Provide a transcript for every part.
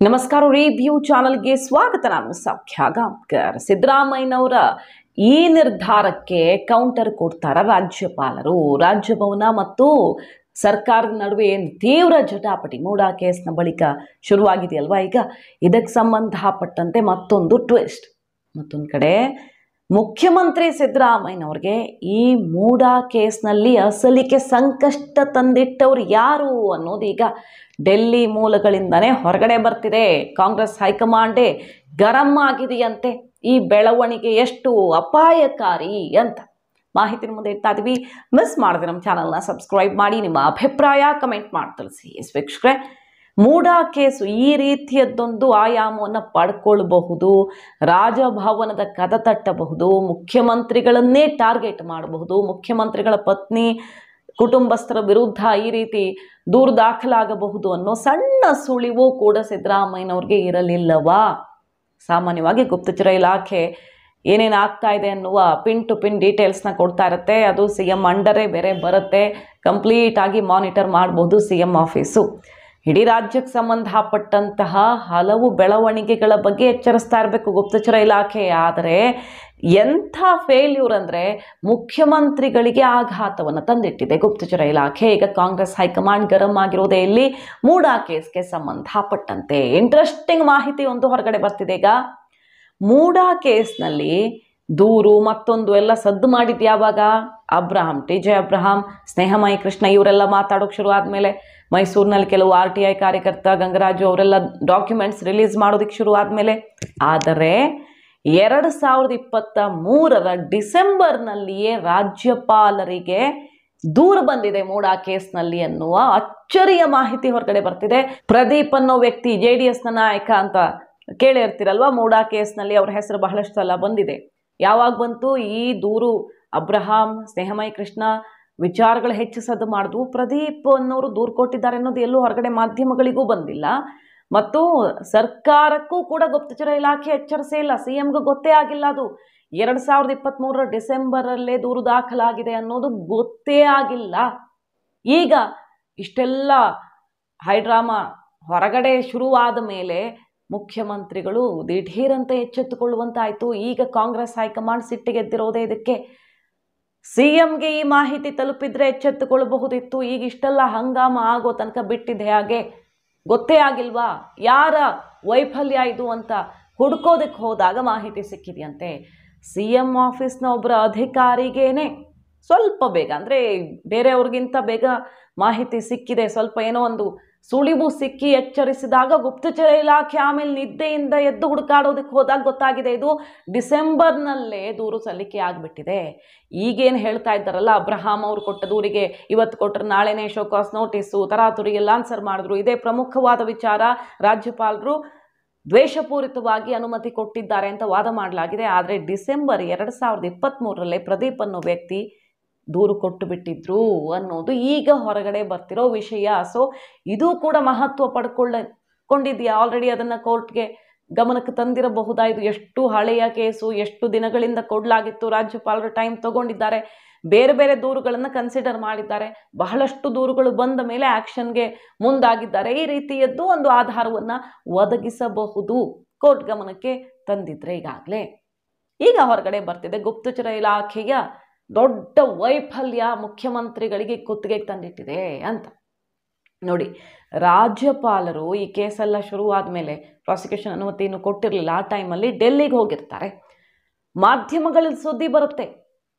ನಮಸ್ಕಾರ ರಿವ್ಯೂ ಚಾನಲ್ಗೆ ಸ್ವಾಗತ. ನಾನು ಸೌಖ್ಯ ಗಾಂವ್ಕರ್. ಸಿದ್ದರಾಮಯ್ಯನವರ ಈ ನಿರ್ಧಾರಕ್ಕೆ ಕೌಂಟರ್ ಕೊಡ್ತಾರ ರಾಜ್ಯಪಾಲರು. ರಾಜಭವನ ಮತ್ತು ಸರ್ಕಾರದ ನಡುವೆ ತೀವ್ರ ಜಟಾಪಟಿ ಮೂಡಾ ಕೇಸ್ನ ಬಳಿಕ ಶುರುವಾಗಿದೆಯಲ್ವಾ, ಈಗ ಇದಕ್ಕೆ ಸಂಬಂಧಪಟ್ಟಂತೆ ಮತ್ತೊಂದು ಟ್ವಿಸ್ಟ್. ಮತ್ತೊಂದು ಕಡೆ ಮುಖ್ಯಮಂತ್ರಿ ಸಿದ್ದರಾಮಯ್ಯನವ್ರಿಗೆ ಈ ಮೂಡಾ ಕೇಸ್ನಲ್ಲಿ ಅಸಲಿಗೆ ಸಂಕಷ್ಟ ತಂದಿಟ್ಟವ್ರು ಯಾರು ಅನ್ನೋದು ಈಗ ಡೆಲ್ಲಿ ಮೂಲಗಳಿಂದನೇ ಹೊರಗಡೆ ಬರ್ತಿದೆ. ಕಾಂಗ್ರೆಸ್ ಹೈಕಮಾಂಡೇ ಗರಂ ಆಗಿದೆಯಂತೆ. ಈ ಬೆಳವಣಿಗೆ ಎಷ್ಟು ಅಪಾಯಕಾರಿ ಅಂತ ಮಾಹಿತಿ ಮುಂದೆ ಇಡ್ತಾ ಇದೀವಿ. ಮಿಸ್ ಮಾಡಿದ್ರೆ ನಮ್ಮ ಚಾನಲ್ನ ಸಬ್ಸ್ಕ್ರೈಬ್ ಮಾಡಿ, ನಿಮ್ಮ ಅಭಿಪ್ರಾಯ ಕಮೆಂಟ್ ಮಾಡಿ ತಿಳಿಸಿ. ವೀಕ್ಷಕರೇ, ಮೂಡಾ ಕೇಸು ಈ ರೀತಿಯದ್ದೊಂದು ಆಯಾಮವನ್ನು ಪಡ್ಕೊಳ್ಬಹುದು. ರಾಜಭವನದ ಕದ ತಟ್ಟಬಹುದು, ಮುಖ್ಯಮಂತ್ರಿಗಳನ್ನೇ ಟಾರ್ಗೆಟ್ ಮಾಡಬಹುದು, ಮುಖ್ಯಮಂತ್ರಿಗಳ ಪತ್ನಿ ಕುಟುಂಬಸ್ಥರ ವಿರುದ್ಧ ಈ ರೀತಿ ದೂರು ದಾಖಲಾಗಬಹುದು ಅನ್ನೋ ಸಣ್ಣ ಸುಳಿವು ಕೂಡ ಸಿದ್ದರಾಮಯ್ಯನವ್ರಿಗೆ ಇರಲಿಲ್ಲವಾ? ಸಾಮಾನ್ಯವಾಗಿ ಗುಪ್ತಚರ ಇಲಾಖೆ ಏನೇನು ಆಗ್ತಾ ಇದೆ ಅನ್ನುವ ಪಿನ್ ಟು ಪಿನ್ ಡೀಟೇಲ್ಸ್ನ ಕೊಡ್ತಾ ಇರುತ್ತೆ. ಅದು CM ಅಂಡರೇ ಬೇರೆ ಬರುತ್ತೆ. ಕಂಪ್ಲೀಟಾಗಿ ಮಾನಿಟರ್ ಮಾಡ್ಬೋದು CM ಆಫೀಸು. ಇಡೀ ರಾಜ್ಯಕ್ಕೆ ಸಂಬಂಧಪಟ್ಟಂತಹ ಹಲವು ಬೆಳವಣಿಗೆಗಳ ಬಗ್ಗೆ ಎಚ್ಚರಿಸ್ತಾ ಇರಬೇಕು ಗುಪ್ತಚರ ಇಲಾಖೆ. ಆದರೆ ಎಂಥ ಫೇಲ್ಯೂರ್ ಅಂದರೆ ಮುಖ್ಯಮಂತ್ರಿಗಳಿಗೆ ಆಘಾತವನ್ನು ತಂದಿಟ್ಟಿದೆ ಗುಪ್ತಚರ ಇಲಾಖೆ. ಈಗ ಕಾಂಗ್ರೆಸ್ ಹೈಕಮಾಂಡ್ ಗರಂ ಆಗಿರೋದೇ ಇಲ್ಲಿ ಮೂಡಾ ಕೇಸ್ಗೆ ಸಂಬಂಧಪಟ್ಟಂತೆ. ಇಂಟ್ರೆಸ್ಟಿಂಗ್ ಮಾಹಿತಿ ಒಂದು ಹೊರಗಡೆ ಬರ್ತಿದೆ. ಈಗ ಮೂಡಾ ಕೇಸ್ನಲ್ಲಿ ದೂರು ಮತ್ತೊಂದು ಎಲ್ಲ ಸದ್ದು ಮಾಡಿದ್ದು ಯಾವಾಗ? TJ ಅಬ್ರಹಾಂ, ಸ್ನೇಹಮಯಿ ಕೃಷ್ಣ ಇವರೆಲ್ಲ ಮಾತಾಡೋಕೆ ಶುರು ಆದಮೇಲೆ, ಮೈಸೂರಿನಲ್ಲಿ ಕೆಲವು RTI ಕಾರ್ಯಕರ್ತ ಗಂಗರಾಜು ಅವರೆಲ್ಲ ಡಾಕ್ಯುಮೆಂಟ್ಸ್ ರಿಲೀಸ್ ಮಾಡೋದಕ್ಕೆ ಶುರು ಆದಮೇಲೆ. ಆದರೆ 2023 ಡಿಸೆಂಬರ್ನಲ್ಲಿಯೇ ರಾಜ್ಯಪಾಲರಿಗೆ ದೂರು ಬಂದಿದೆ ಮೂಡಾ ಕೇಸ್ನಲ್ಲಿ ಅನ್ನುವ ಅಚ್ಚರಿಯ ಮಾಹಿತಿ ಹೊರಗಡೆ ಬರ್ತಿದೆ. ಪ್ರದೀಪ್ ಅನ್ನೋ ವ್ಯಕ್ತಿ JDSನ ನಾಯಕ ಅಂತ ಕೇಳಿರ್ತೀರಲ್ವಾ, ಮೂಡಾ ಕೇಸ್ನಲ್ಲಿ ಅವ್ರ ಹೆಸರು ಬಹಳಷ್ಟು ಸಲ ಬಂದಿದೆ. ಯಾವಾಗ ಬಂತು ಈ ದೂರು? ಅಬ್ರಹಾಂ, ಸ್ನೇಹಮಯಿ ಕೃಷ್ಣ ವಿಚಾರಗಳು ಹೆಚ್ಚು ಸದ್ದು ಮಾಡಿದ್ವು. ಪ್ರದೀಪ್ ಅನ್ನೋರು ದೂರು ಕೊಟ್ಟಿದ್ದಾರೆ ಅನ್ನೋದು ಎಲ್ಲೂ ಹೊರಗಡೆ ಮಾಧ್ಯಮಗಳಿಗೂ ಬಂದಿಲ್ಲ, ಮತ್ತು ಸರ್ಕಾರಕ್ಕೂ ಕೂಡ ಗುಪ್ತಚರ ಇಲಾಖೆ ಎಚ್ಚರಿಸೇ ಇಲ್ಲ. CMಗೂ ಗೊತ್ತೇ ಆಗಿಲ್ಲ. ಅದು 2023 ಡಿಸೆಂಬರಲ್ಲೇ ದೂರು ದಾಖಲಾಗಿದೆ ಅನ್ನೋದು ಗೊತ್ತೇ ಆಗಿಲ್ಲ. ಈಗ ಇಷ್ಟೆಲ್ಲ ಹೈಡ್ರಾಮಾ ಹೊರಗಡೆ ಶುರುವಾದ ಮೇಲೆ ಮುಖ್ಯಮಂತ್ರಿಗಳು ದಿಢೀರಂತೆ ಎಚ್ಚೆತ್ತುಕೊಳ್ಳುವಂತಾಯಿತು. ಈಗ ಕಾಂಗ್ರೆಸ್ ಹೈಕಮಾಂಡ್ ಸಿಟ್ಟಿಗೆದ್ದಿರೋದೇ ಇದಕ್ಕೆ. CMಗೆ ಈ ಮಾಹಿತಿ ತಲುಪಿದ್ರೆ ಎಚ್ಚೆತ್ತುಕೊಳ್ಳಬಹುದಿತ್ತು. ಈಗ ಇಷ್ಟೆಲ್ಲ ಹಂಗಾಮ ಆಗೋ ತನಕ ಬಿಟ್ಟಿದೆ ಹಾಗೆ. ಗೊತ್ತೇ ಆಗಿಲ್ವಾ ಯಾರ ವೈಫಲ್ಯ ಇದು ಅಂತ ಹುಡ್ಕೋದಕ್ಕೆ ಹೋದಾಗ ಮಾಹಿತಿ ಸಿಕ್ಕಿದೆಯಂತೆ. CM ಆಫೀಸ್ನ ಒಬ್ಬರ ಅಧಿಕಾರಿಗೇನೆ ಸ್ವಲ್ಪ ಬೇಗ, ಅಂದರೆ ಬೇರೆಯವ್ರಿಗಿಂತ ಬೇಗ ಮಾಹಿತಿ ಸಿಕ್ಕಿದೆ. ಸ್ವಲ್ಪ ಏನೋ ಒಂದು ಸುಳಿವು ಸಿಕ್ಕಿ ಎಚ್ಚರಿಸಿದಾಗ ಗುಪ್ತಚರ ಇಲಾಖೆ ಆಮೇಲೆ ನಿದ್ದೆಯಿಂದ ಎದ್ದು ಹುಡುಕಾಡೋದಕ್ಕೆ ಹೋದಾಗ ಗೊತ್ತಾಗಿದೆ ಇದು ಡಿಸೆಂಬರ್ನಲ್ಲೇ ದೂರು ಸಲ್ಲಿಕೆ ಆಗಿಬಿಟ್ಟಿದೆ. ಈಗೇನು ಹೇಳ್ತಾ ಇದ್ದಾರಲ್ಲ, ಅಬ್ರಹಾಂ ಅವರು ಕೊಟ್ಟ ದೂರಿಗೆ ಇವತ್ತು ಕೊಟ್ಟರೆ ನಾಳೆನೇ ಶೋಕಾಸ್ ನೋಟಿಸು, ತರಾತುರಿಗೆಲ್ಲ ಆನ್ಸರ್ ಮಾಡಿದ್ರು. ಇದೇ ಪ್ರಮುಖವಾದ ವಿಚಾರ. ರಾಜ್ಯಪಾಲರು ದ್ವೇಷಪೂರಿತವಾಗಿ ಅನುಮತಿ ಕೊಟ್ಟಿದ್ದಾರೆ ಅಂತ ವಾದ ಮಾಡಲಾಗಿದೆ. ಆದರೆ ಡಿಸೆಂಬರ್ 2023 ಪ್ರದೀಪ್ ಅನ್ನೋ ವ್ಯಕ್ತಿ ದೂರು ಕೊಟ್ಟು ಬಿಟ್ಟಿದ್ರು ಅನ್ನೋದು ಈಗ ಹೊರಗಡೆ ಬರ್ತಿರೋ ವಿಷಯ. ಸೊ ಇದು ಕೂಡ ಮಹತ್ವ ಪಡ್ಕೊಂಡಿದೆಯಾ? ಆಲ್ರೆಡಿ ಅದನ್ನು ಕೋರ್ಟ್ಗೆ ಗಮನಕ್ಕೆ ತಂದಿರಬಹುದಾ? ಇದು ಎಷ್ಟು ಹಳೆಯ ಕೇಸು, ಎಷ್ಟು ದಿನಗಳಿಂದ ಕೊಡಲಾಗಿತ್ತು, ರಾಜ್ಯಪಾಲರು ಟೈಮ್ ತಗೊಂಡಿದ್ದಾರೆ, ಬೇರೆ ಬೇರೆ ದೂರುಗಳನ್ನು ಕನ್ಸಿಡರ್ ಮಾಡಿದ್ದಾರೆ, ಬಹಳಷ್ಟು ದೂರುಗಳು ಬಂದ ಮೇಲೆ ಆ್ಯಕ್ಷನ್ಗೆ ಮುಂದಾಗಿದ್ದಾರೆ. ಈ ರೀತಿಯದ್ದು ಒಂದು ಆಧಾರವನ್ನು ಒದಗಿಸಬಹುದು ಕೋರ್ಟ್ ಗಮನಕ್ಕೆ ತಂದಿದ್ರೆ. ಈಗಾಗಲೇ ಈಗ ಹೊರಗಡೆ ಬರ್ತಿದೆ ಗುಪ್ತಚರ ಇಲಾಖೆಯ ದೊಡ್ಡ ವೈಫಲ್ಯ ಮುಖ್ಯಮಂತ್ರಿಗಳಿಗೆ ಕುತ್ತಿಗೆಗೆ ತಂದಿಟ್ಟಿದೆ ಅಂತ. ನೋಡಿ, ರಾಜ್ಯಪಾಲರು ಈ ಕೇಸೆಲ್ಲ ಶುರುವಾದ ಮೇಲೆ ಪ್ರಾಸಿಕ್ಯೂಷನ್ ಅನುಮತಿಯನ್ನು ಕೊಟ್ಟಿರಲಿಲ್ಲ. ಆ ಟೈಮಲ್ಲಿ ಡೆಲ್ಲಿಗೆ ಹೋಗಿರ್ತಾರೆ, ಮಾಧ್ಯಮಗಳಲ್ಲಿ ಸುದ್ದಿ ಬರುತ್ತೆ.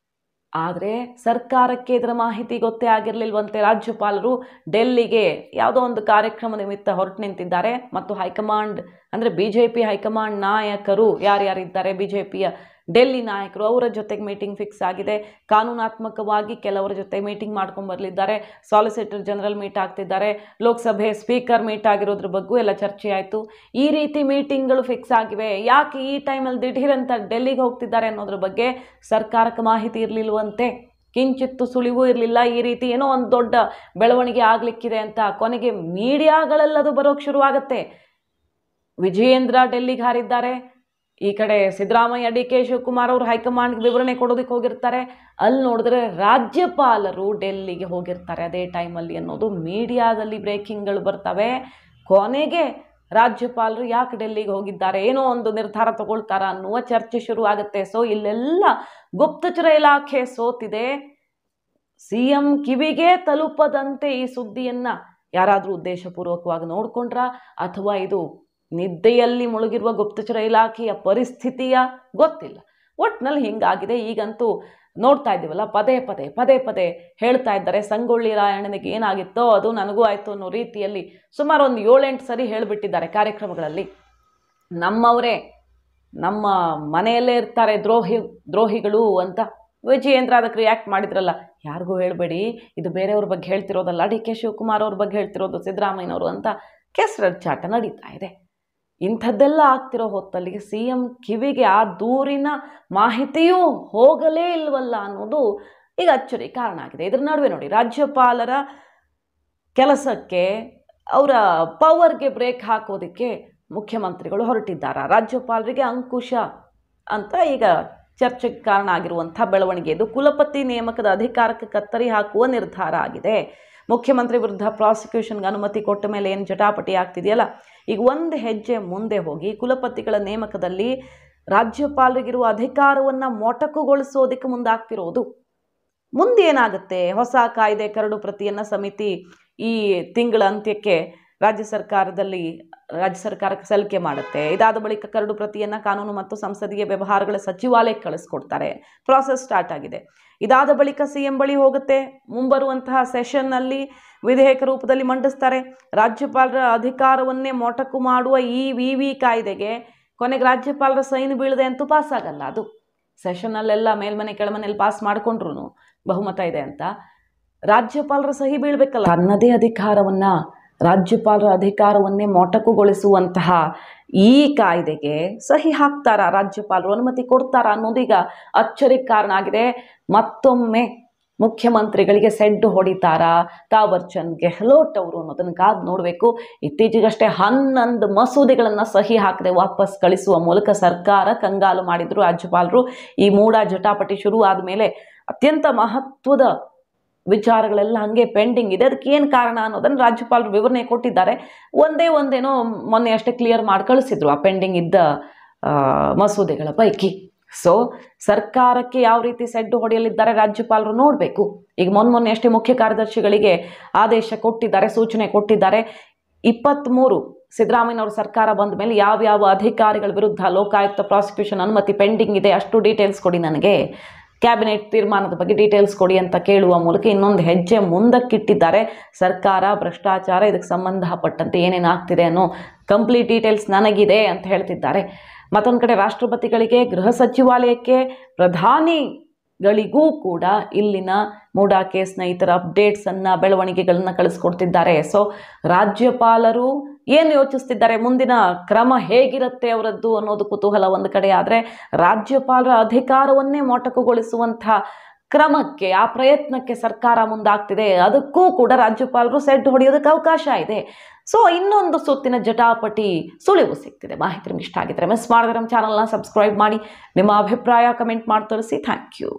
ಆದರೆ ಸರ್ಕಾರಕ್ಕೆ ಇದರ ಮಾಹಿತಿ ಗೊತ್ತೇ ಆಗಿರಲಿಲ್ವಂತೆ. ರಾಜ್ಯಪಾಲರು ಡೆಲ್ಲಿಗೆ ಯಾವುದೋ ಒಂದು ಕಾರ್ಯಕ್ರಮ ನಿಮಿತ್ತ ಹೊರಟು ನಿಂತಿದ್ದಾರೆ, ಮತ್ತು ಹೈಕಮಾಂಡ್ ಅಂದರೆ BJP ಹೈಕಮಾಂಡ್ ನಾಯಕರು ಯಾರ್ಯಾರಿದ್ದಾರೆ, BJPಯ ಡೆಲ್ಲಿ ನಾಯಕರು, ಅವರ ಜೊತೆಗೆ ಮೀಟಿಂಗ್ ಫಿಕ್ಸ್ ಆಗಿದೆ. ಕಾನೂನಾತ್ಮಕವಾಗಿ ಕೆಲವರ ಜೊತೆ ಮೀಟಿಂಗ್ ಮಾಡ್ಕೊಂಡು ಬರಲಿದ್ದಾರೆ. ಸಾಲಿಸಿಟರ್ ಜನರಲ್ ಮೀಟ್ ಆಗ್ತಿದ್ದಾರೆ. ಲೋಕಸಭೆ ಸ್ಪೀಕರ್ ಮೀಟ್ ಆಗಿರೋದ್ರ ಬಗ್ಗೆ ಎಲ್ಲ ಚರ್ಚೆ ಆಯಿತು. ಈ ರೀತಿ ಮೀಟಿಂಗ್ಗಳು ಫಿಕ್ಸ್ ಆಗಿವೆ. ಯಾಕೆ ಈ ಟೈಮಲ್ಲಿ ದಿಢೀರಂತ ಡೆಲ್ಲಿಗೆ ಹೋಗ್ತಿದ್ದಾರೆ ಅನ್ನೋದ್ರ ಬಗ್ಗೆ ಸರ್ಕಾರಕ್ಕೆ ಮಾಹಿತಿ ಇರಲಿಲ್ವಂತೆ. ಕಿಂಚಿತ್ತು ಸುಳಿವು ಇರಲಿಲ್ಲ. ಈ ರೀತಿ ಏನೋ ಒಂದು ದೊಡ್ಡ ಬೆಳವಣಿಗೆ ಆಗಲಿಕ್ಕಿದೆ ಅಂತ ಕೊನೆಗೆ ಮೀಡಿಯಾಗಳೆಲ್ಲದು ಬರೋಕ್ಕೆ ಶುರುವಾಗುತ್ತೆ. ವಿಜಯೇಂದ್ರ ಡೆಲ್ಲಿಗೆ ಹಾರಿದ್ದಾರೆ, ಈ ಕಡೆ ಸಿದ್ದರಾಮಯ್ಯ DK ಶಿವಕುಮಾರ್ ಅವರು ಹೈಕಮಾಂಡ್ಗೆ ವಿವರಣೆ ಕೊಡೋದಕ್ಕೆ ಹೋಗಿರ್ತಾರೆ. ಅಲ್ಲಿ ನೋಡಿದ್ರೆ ರಾಜ್ಯಪಾಲರು ಡೆಲ್ಲಿಗೆ ಹೋಗಿರ್ತಾರೆ ಅದೇ ಟೈಮಲ್ಲಿ ಅನ್ನೋದು ಮೀಡಿಯಾದಲ್ಲಿ ಬ್ರೇಕಿಂಗ್ಗಳು ಬರ್ತವೆ. ಕೊನೆಗೆ ರಾಜ್ಯಪಾಲರು ಯಾಕೆ ಡೆಲ್ಲಿಗೆ ಹೋಗಿದ್ದಾರೆ, ಏನೋ ಒಂದು ನಿರ್ಧಾರ ತಗೊಳ್ತಾರ ಅನ್ನುವ ಚರ್ಚೆ ಶುರು ಆಗುತ್ತೆ. ಸೊ ಇಲ್ಲೆಲ್ಲ ಗುಪ್ತಚರ ಇಲಾಖೆ ಸೋತಿದೆ. ಸಿಎಂ ಕಿವಿಗೆ ತಲುಪದಂತೆ ಈ ಸುದ್ದಿಯನ್ನ ಯಾರಾದರೂ ಉದ್ದೇಶಪೂರ್ವಕವಾಗಿ ನೋಡ್ಕೊಂಡ್ರ ಅಥವಾ ಇದು ನಿದ್ದೆಯಲ್ಲಿ ಮುಳುಗಿರುವ ಗುಪ್ತಚರ ಇಲಾಖೆಯ ಪರಿಸ್ಥಿತಿಯ ಗೊತ್ತಿಲ್ಲ. ಒಟ್ನಲ್ಲಿ ಹಿಂಗಾಗಿದೆ. ಈಗಂತೂ ನೋಡ್ತಾ ಇದ್ದೀವಲ್ಲ, ಪದೇ ಪದೇ ಹೇಳ್ತಾ ಇದ್ದಾರೆ ಸಂಗೊಳ್ಳಿ ರಾಯಣ್ಣನಿಗೆ ಏನಾಗಿತ್ತೋ ಅದು ನನಗೂ ಆಯಿತು ಅನ್ನೋ ರೀತಿಯಲ್ಲಿ ಸುಮಾರು ಒಂದು 7-8 ಸರಿ ಹೇಳಿಬಿಟ್ಟಿದ್ದಾರೆ ಕಾರ್ಯಕ್ರಮಗಳಲ್ಲಿ. ನಮ್ಮವರೇ ನಮ್ಮ ಮನೆಯಲ್ಲೇ ಇರ್ತಾರೆ ದ್ರೋಹಿಗಳು ಅಂತ. ವಿಜಯೇಂದ್ರ ಅದಕ್ಕೆ ರಿಯಾಕ್ಟ್ ಮಾಡಿದ್ರಲ್ಲ, ಯಾರಿಗೂ ಹೇಳಬೇಡಿ, ಇದು ಬೇರೆಯವ್ರ ಬಗ್ಗೆ ಹೇಳ್ತಿರೋದಲ್ಲ, DK ಶಿವಕುಮಾರ್ ಅವ್ರ ಬಗ್ಗೆ ಹೇಳ್ತಿರೋದು ಸಿದ್ದರಾಮಯ್ಯನವರು ಅಂತ ಕೆಸರಚ್ಚಾಟ ನಡೀತಾ ಇದೆ. ಇಂಥದ್ದೆಲ್ಲ ಆಗ್ತಿರೋ ಹೊತ್ತಲ್ಲಿಗೆ CM ಕಿವಿಗೆ ಆ ದೂರಿನ ಮಾಹಿತಿಯೂ ಹೋಗಲೇ ಇಲ್ವಲ್ಲ ಅನ್ನೋದು ಈಗ ಅಚ್ಚರಿ ಕಾರಣ ಆಗಿದೆ. ಇದರ ನಡುವೆ ನೋಡಿ, ರಾಜ್ಯಪಾಲರ ಕೆಲಸಕ್ಕೆ ಅವರ ಪವರ್ಗೆ ಬ್ರೇಕ್ ಹಾಕೋದಕ್ಕೆ ಮುಖ್ಯಮಂತ್ರಿಗಳು ಹೊರಟಿದ್ದಾರೆ. ರಾಜ್ಯಪಾಲರಿಗೆ ಅಂಕುಶ ಅಂತ ಈಗ ಚರ್ಚೆಗೆ ಕಾರಣ ಆಗಿರುವಂಥ ಬೆಳವಣಿಗೆ ಇದು. ಕುಲಪತಿ ನೇಮಕದ ಅಧಿಕಾರಕ್ಕೆ ಕತ್ತರಿ ಹಾಕುವ ನಿರ್ಧಾರ ಆಗಿದೆ. ಮುಖ್ಯಮಂತ್ರಿ ವಿರುದ್ಧ ಪ್ರಾಸಿಕ್ಯೂಷನ್ಗೆ ಅನುಮತಿ ಕೊಟ್ಟ ಮೇಲೆ ಏನು ಜಟಾಪಟಿ ಆಗ್ತಿದೆಯಲ್ಲ, ಈಗ ಒಂದು ಹೆಜ್ಜೆ ಮುಂದೆ ಹೋಗಿ ಕುಲಪತಿಗಳ ನೇಮಕದಲ್ಲಿ ರಾಜ್ಯಪಾಲರಿಗಿರುವ ಅಧಿಕಾರವನ್ನು ಮೊಟಕುಗೊಳಿಸೋದಕ್ಕೆ ಮುಂದಾಗ್ತಿರೋದು. ಮುಂದೆ ಏನಾಗುತ್ತೆ? ಹೊಸ ಕಾಯ್ದೆ ಕರಡು ಪ್ರತಿಯನ್ನು ಸಮಿತಿ ಈ ತಿಂಗಳ ಅಂತ್ಯಕ್ಕೆ ರಾಜ್ಯ ಸರ್ಕಾರಕ್ಕೆ ಸಲ್ಲಿಕೆ ಮಾಡುತ್ತೆ. ಇದಾದ ಬಳಿಕ ಕರಡು ಪ್ರತಿಯನ್ನು ಕಾನೂನು ಮತ್ತು ಸಂಸದೀಯ ವ್ಯವಹಾರಗಳ ಸಚಿವಾಲಯಕ್ಕೆ ಕಳಿಸ್ಕೊಡ್ತಾರೆ. ಪ್ರಾಸೆಸ್ ಸ್ಟಾರ್ಟ್ ಆಗಿದೆ. ಇದಾದ ಬಳಿಕ CM ಬಳಿ ಹೋಗುತ್ತೆ. ಮುಂಬರುವಂತಹ ಸೆಷನ್ನಲ್ಲಿ ವಿಧೇಯಕ ರೂಪದಲ್ಲಿ ಮಂಡಿಸ್ತಾರೆ. ರಾಜ್ಯಪಾಲರ ಅಧಿಕಾರವನ್ನೇ ಮೊಟಕು ಮಾಡುವ ಈ VV ಕಾಯ್ದೆಗೆ ಕೊನೆಗೆ ರಾಜ್ಯಪಾಲರ ಸೈನ್ ಬೀಳದೆ ಅಂತೂ ಪಾಸ್ ಆಗಲ್ಲ. ಅದು ಸೆಷನ್ನಲ್ಲೆಲ್ಲ ಮೇಲ್ಮನೆ ಕೆಳಮನೆಯಲ್ಲಿ ಪಾಸ್ ಮಾಡಿಕೊಂಡ್ರು ಬಹುಮತ ಇದೆ ಅಂತ, ರಾಜ್ಯಪಾಲರ ಸಹಿ ಬೀಳಬೇಕಲ್ಲ. ತನ್ನದೇ ರಾಜ್ಯಪಾಲರ ಅಧಿಕಾರವನ್ನೇ ಮೊಟಕುಗೊಳಿಸುವಂತಹ ಈ ಕಾಯ್ದೆಗೆ ಸಹಿ ಹಾಕ್ತಾರ ರಾಜ್ಯಪಾಲರು, ಅನುಮತಿ ಕೊಡ್ತಾರ ಅನ್ನೋದೀಗ ಅಚ್ಚರಿಗೆ ಕಾರಣ ಆಗಿದೆ. ಮತ್ತೊಮ್ಮೆ ಮುಖ್ಯಮಂತ್ರಿಗಳಿಗೆ ಸೆಡ್ಡು ಹೊಡಿತಾರಾ ತಾವರ್ ಚಂದ್ ಗೆಹ್ಲೋಟ್ ಅವರು ಅನ್ನೋದನ್ನು ಕಾದು ನೋಡಬೇಕು. ಇತ್ತೀಚೆಗಷ್ಟೇ 11 ಮಸೂದೆಗಳನ್ನು ಸಹಿ ಹಾಕದೆ ವಾಪಸ್ ಕಳಿಸುವ ಮೂಲಕ ಸರ್ಕಾರ ಕಂಗಾಲು ಮಾಡಿದ್ರು ರಾಜ್ಯಪಾಲರು. ಈ ಮೂಡ ಜಟಾಪಟಿ ಶುರು ಆದಮೇಲೆ ಅತ್ಯಂತ ಮಹತ್ವದ ವಿಚಾರಗಳೆಲ್ಲ ಹಾಗೆ ಪೆಂಡಿಂಗ್ ಇದೆ. ಅದಕ್ಕೆ ಏನು ಕಾರಣ ಅನ್ನೋದನ್ನು ರಾಜ್ಯಪಾಲರು ವಿವರಣೆ ಕೊಟ್ಟಿದ್ದಾರೆ. ಒಂದೇನೋ ಮೊನ್ನೆ ಅಷ್ಟೇ ಕ್ಲಿಯರ್ ಮಾಡಿ ಕಳಿಸಿದ್ರು ಆ ಪೆಂಡಿಂಗ್ ಇದ್ದ ಮಸೂದೆಗಳ ಪೈಕಿ. ಸೊ ಸರ್ಕಾರಕ್ಕೆ ಯಾವ ರೀತಿ ಸೆಡ್ಡು ಹೊಡೆಯಲಿದ್ದಾರೆ ರಾಜ್ಯಪಾಲರು ನೋಡಬೇಕು. ಈಗ ಮೊನ್ನೆ ಅಷ್ಟೇ ಮುಖ್ಯ ಕಾರ್ಯದರ್ಶಿಗಳಿಗೆ ಆದೇಶ ಕೊಟ್ಟಿದ್ದಾರೆ, ಸೂಚನೆ ಕೊಟ್ಟಿದ್ದಾರೆ. 23 ಸಿದ್ದರಾಮಯ್ಯನವ್ರ ಸರ್ಕಾರ ಬಂದ ಮೇಲೆ ಯಾವ್ಯಾವ ಅಧಿಕಾರಿಗಳ ವಿರುದ್ಧ ಲೋಕಾಯುಕ್ತ ಪ್ರಾಸಿಕ್ಯೂಷನ್ ಅನುಮತಿ ಪೆಂಡಿಂಗ್ ಇದೆ ಅಷ್ಟು ಡೀಟೇಲ್ಸ್ ಕೊಡಿ, ನನಗೆ ಕ್ಯಾಬಿನೆಟ್ ತೀರ್ಮಾನದ ಬಗ್ಗೆ ಡೀಟೇಲ್ಸ್ ಕೊಡಿ ಅಂತ ಕೇಳುವ ಮೂಲಕ ಇನ್ನೊಂದು ಹೆಜ್ಜೆ ಮುಂದಕ್ಕಿಟ್ಟಿದ್ದಾರೆ. ಸರ್ಕಾರ ಭ್ರಷ್ಟಾಚಾರ ಇದಕ್ಕೆ ಸಂಬಂಧಪಟ್ಟಂತೆ ಏನೇನು ಆಗ್ತಿದೆ ಅನ್ನೋ ಕಂಪ್ಲೀಟ್ ಡೀಟೇಲ್ಸ್ ನನಗಿದೆ ಅಂತ ಹೇಳ್ತಿದ್ದಾರೆ. ಮತ್ತೊಂದು ಕಡೆ ರಾಷ್ಟ್ರಪತಿಗಳಿಗೆ, ಗೃಹ ಸಚಿವಾಲಯಕ್ಕೆ, ಪ್ರಧಾನಿಗಳಿಗೂ ಕೂಡ ಇಲ್ಲಿನ ಮೂಡಾ ಕೇಸ್ನ ಇತರ ಅಪ್ಡೇಟ್ಸನ್ನು ಬೆಳವಣಿಗೆಗಳನ್ನು ಕಳಿಸ್ಕೊಡ್ತಿದ್ದಾರೆ. ಸೊ ರಾಜ್ಯಪಾಲರು ಏನು ಯೋಚಿಸ್ತಿದ್ದಾರೆ, ಮುಂದಿನ ಕ್ರಮ ಹೇಗಿರುತ್ತೆ ಅವರದ್ದು ಅನ್ನೋದು ಕುತೂಹಲ ಒಂದು ಕಡೆ. ಆದರೆ ರಾಜ್ಯಪಾಲರ ಅಧಿಕಾರವನ್ನೇ ಮೊಟಕುಗೊಳಿಸುವಂಥ ಕ್ರಮಕ್ಕೆ, ಆ ಪ್ರಯತ್ನಕ್ಕೆ ಸರ್ಕಾರ ಮುಂದಾಗ್ತಿದೆ. ಅದಕ್ಕೂ ಕೂಡ ರಾಜ್ಯಪಾಲರು ಸೆಡ್ ಹೊಡೆಯೋದಕ್ಕೆ ಅವಕಾಶ ಇದೆ. ಸೊ ಇನ್ನೊಂದು ಸುತ್ತಿನ ಜಟಾಪಟಿ ಸುಳಿವು ಸಿಗ್ತಿದೆ. ಮಾಹಿತಿ ನಿಮ್ಗೆ ಇಷ್ಟ ಆಗಿದ್ರೆ ಮಿಸ್ ಮಾಡಿದ್ರೆ ನಮ್ಮ ಚಾನಲ್ನ ಸಬ್ಸ್ಕ್ರೈಬ್ ಮಾಡಿ, ನಿಮ್ಮ ಅಭಿಪ್ರಾಯ ಕಮೆಂಟ್ ಮಾಡಿ ತಿಳಿಸಿ. Thank you.